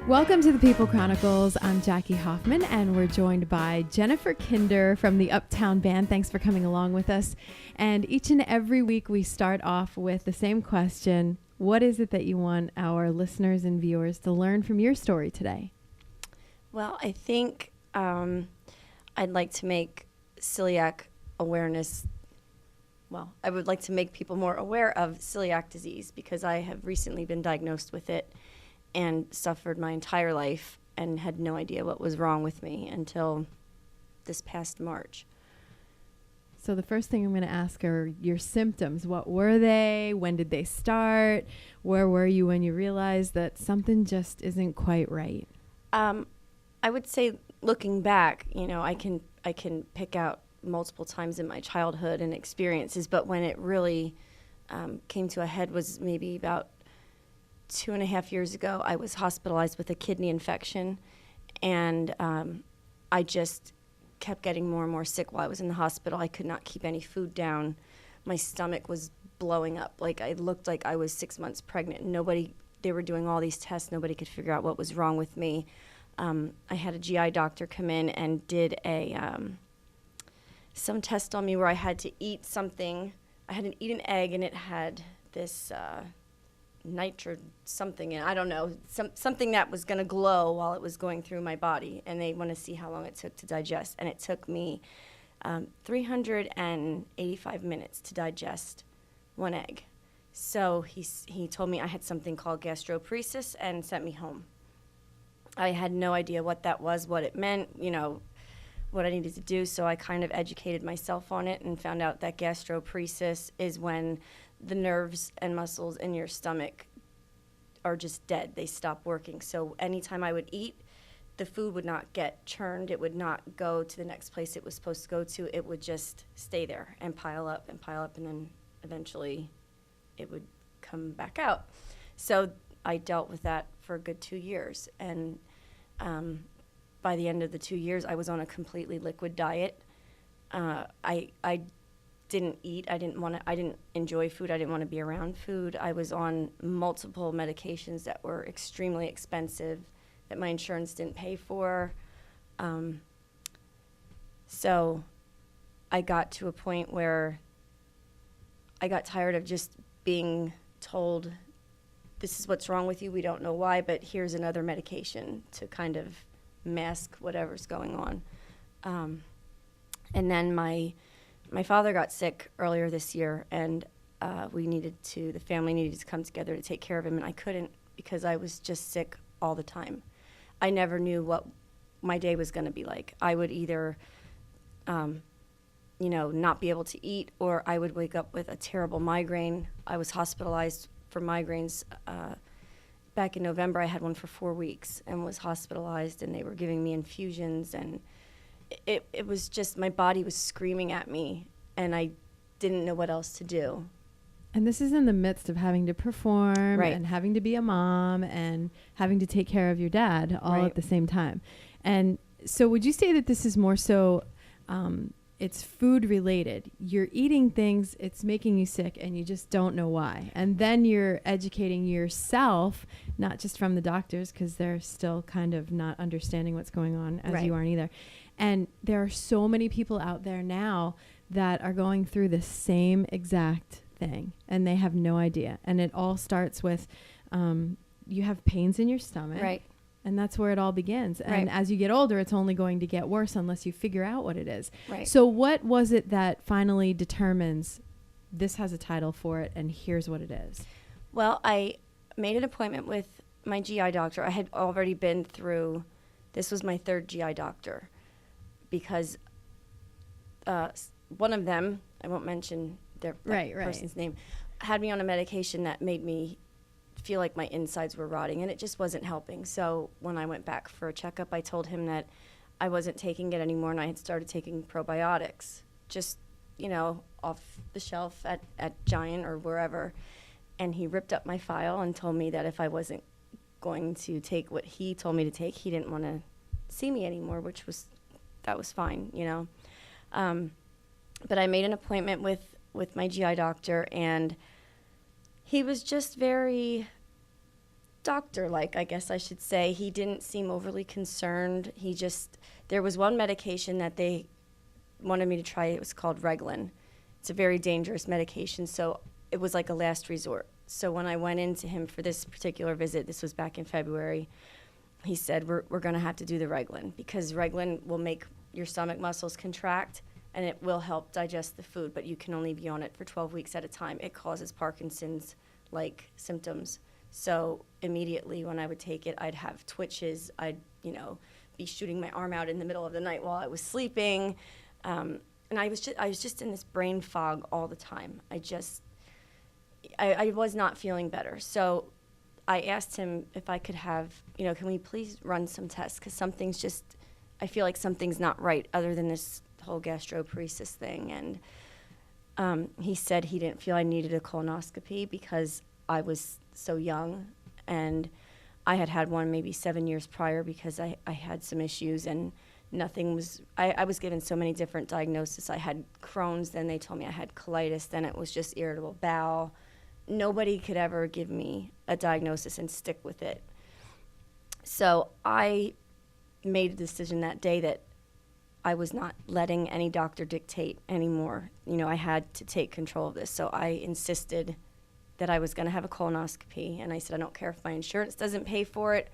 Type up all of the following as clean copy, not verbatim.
Welcome to the People Chronicles. I'm Jackie Hoffman, and we're joined by Jenifer Kinder from the Uptown Band. Thanks for coming along with us. And each and every week we start off with the same question. What is it that you want our listeners and viewers to learn from your story today? Well, I think I'd like to make celiac awareness, I would like to make people more aware of celiac disease because I have recently been diagnosed with it and suffered my entire life and had no idea what was wrong with me until this past March. So the first thing I'm going to ask are your symptoms. What were they? When did they start? Where were you when you realized that something just isn't quite right? I would say looking back, I can pick out multiple times in my childhood and experiences, but when it really came to a head was maybe about 2.5 years ago. I was hospitalized with a kidney infection, and I just kept getting more and more sick while I was in the hospital. I could not keep any food down. My stomach was blowing up. Like, I looked like I was 6 months pregnant. They were doing all these tests. Nobody could figure out what was wrong with me. I had a GI doctor come in and did some test on me where I had to eat something. I had to eat an egg, and it had this nitro something, and I don't know, something that was going to glow while it was going through my body, and they want to see how long it took to digest. And it took me 385 minutes to digest one egg. So he told me I had something called gastroparesis and sent me home. I had no idea what that was, what it meant, what I needed to do, so I kind of educated myself on it and found out that gastroparesis is when the nerves and muscles in your stomach are just dead. They stop working. So anytime I would eat, the food would not get churned. It would not go to the next place it was supposed to go to. It would just stay there and pile up, and then eventually it would come back out. So I dealt with that for a good 2 years. And by the end of the 2 years, I was on a completely liquid diet. I didn't eat. I didn't enjoy food. I didn't want to be around food. I was on multiple medications that were extremely expensive that my insurance didn't pay for. So I got to a point where I got tired of just being told, this is what's wrong with you. We don't know why, but here's another medication to kind of mask whatever's going on. And then my father got sick earlier this year, and the family needed to come together to take care of him, and I couldn't because I was just sick all the time. I never knew what my day was going to be like. I would either, not be able to eat, or I would wake up with a terrible migraine. I was hospitalized for migraines. Back in November, I had one for 4 weeks and was hospitalized, and they were giving me infusions, and it was just, my body was screaming at me, and I didn't know what else to do. And this is in the midst of having to perform, right, and having to be a mom and having to take care of your dad all, right, at the same time. And so would you say that this is more so it's food related? You're eating things, it's making you sick, and you just don't know why. And then you're educating yourself, not just from the doctors, because they're still kind of not understanding what's going on, as, right, you aren't either. And there are so many people out there now that are going through the same exact thing, and they have no idea. And it all starts with you have pains in your stomach. Right. And that's where it all begins. And, right, as you get older, it's only going to get worse unless you figure out what it is. Right. So what was it that finally determines this has a title for it and here's what it is? Well, I made an appointment with my GI doctor. I had already been through, this was my third GI doctor, because one of them, I won't mention their person's name, had me on a medication that made me feel like my insides were rotting, and it just wasn't helping. So when I went back for a checkup, I told him that I wasn't taking it anymore, and I had started taking probiotics, just, off the shelf at Giant or wherever. And he ripped up my file and told me that if I wasn't going to take what he told me to take, he didn't want to see me anymore, that was fine, But I made an appointment with my GI doctor, and he was just very doctor-like, I guess I should say. He didn't seem overly concerned. There was one medication that they wanted me to try. It was called Reglan. It's a very dangerous medication, so it was like a last resort. So when I went into him for this particular visit, this was back in February, he said, we're going to have to do the Reglan, because Reglan will make your stomach muscles contract, and it will help digest the food, but you can only be on it for 12 weeks at a time. It causes Parkinson's-like symptoms. So immediately when I would take it, I'd have twitches. I'd, be shooting my arm out in the middle of the night while I was sleeping. And I was just in this brain fog all the time. I was not feeling better. So I asked him if I could have, can we please run some tests? Because I feel like something's not right other than this whole gastroparesis thing. And he said he didn't feel I needed a colonoscopy because I was so young. And I had one maybe 7 years prior because I had some issues, and nothing was, I was given so many different diagnoses. I had Crohn's, then they told me I had colitis, then it was just irritable bowel. Nobody could ever give me a diagnosis and stick with it. So I made a decision that day that I was not letting any doctor dictate anymore. I had to take control of this. So I insisted that I was going to have a colonoscopy, and I said, I don't care if my insurance doesn't pay for it.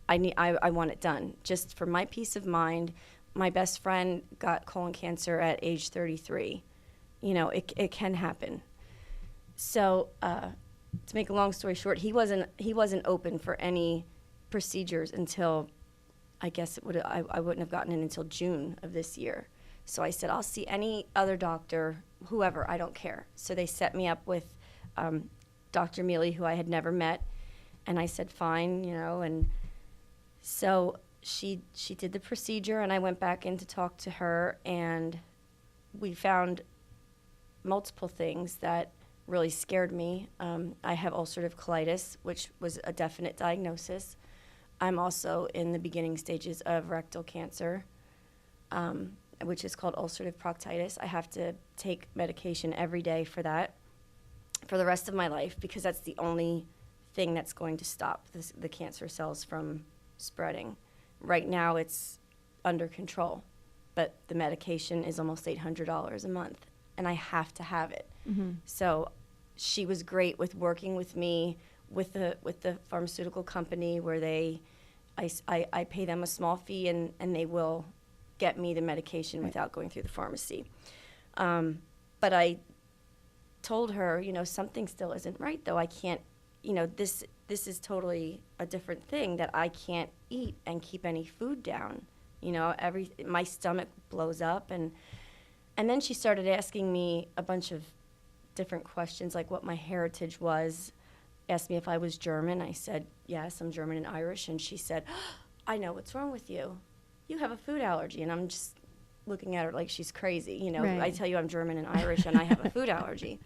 I want it done, just for my peace of mind. My best friend got colon cancer at age 33. It can happen. So to make a long story short, he wasn't open for any procedures until, I guess I wouldn't have gotten in until June of this year. So I said, I'll see any other doctor, whoever, I don't care. So they set me up with Dr. Mealy, who I had never met, and I said, fine, and so she did the procedure, and I went back in to talk to her, and we found multiple things that really scared me. I have ulcerative colitis, which was a definite diagnosis. I'm also in the beginning stages of rectal cancer, which is called ulcerative proctitis. I have to take medication every day for that for the rest of my life, because that's the only thing that's going to stop the cancer cells from spreading. Right now it's under control, but the medication is almost $800 a month, and I have to have it. Mm-hmm. So she was great with working with me with the pharmaceutical company, where I pay them a small fee, and they will get me the medication without going through the pharmacy. But I told her, something still isn't right, though. I can't, this is totally a different thing, that I can't eat and keep any food down. My stomach blows up, and then she started asking me a bunch of different questions, like what my heritage was. Asked me if I was German. I said, yes, I'm German and Irish. And she said, I know what's wrong with you. You have a food allergy. And I'm just looking at her like she's crazy. Right. I tell you I'm German and Irish, and I have a food allergy.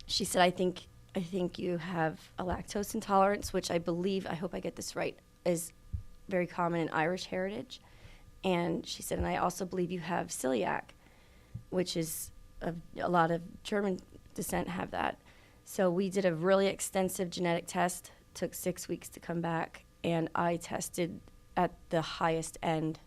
She said, I think you have a lactose intolerance, which I believe, I hope I get this right, is very common in Irish heritage. And she said, and I also believe you have celiac, which is a lot of German descent have that. So we did a really extensive genetic test, took 6 weeks to come back, and I tested at the highest end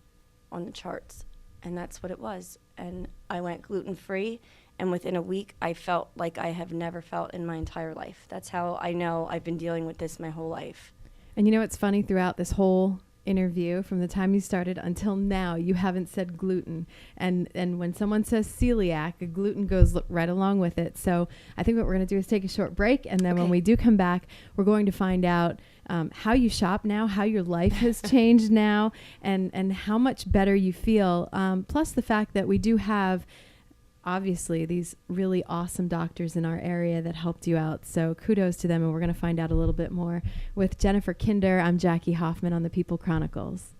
on the charts, and that's what it was. And I went gluten-free, and within a week, I felt like I have never felt in my entire life. That's how I know I've been dealing with this my whole life. And it's funny, throughout this whole interview, from the time you started until now, you haven't said gluten, and when someone says celiac, gluten goes right along with it. So I think what we're going to do is take a short break, and then when we do come back, we're going to find out how you shop now, how your life has changed now, and how much better you feel, plus the fact that we do have obviously these really awesome doctors in our area that helped you out. So kudos to them, and we're going to find out a little bit more with Jenifer Kinder. I'm Jackie Hoffman on the People Chronicles.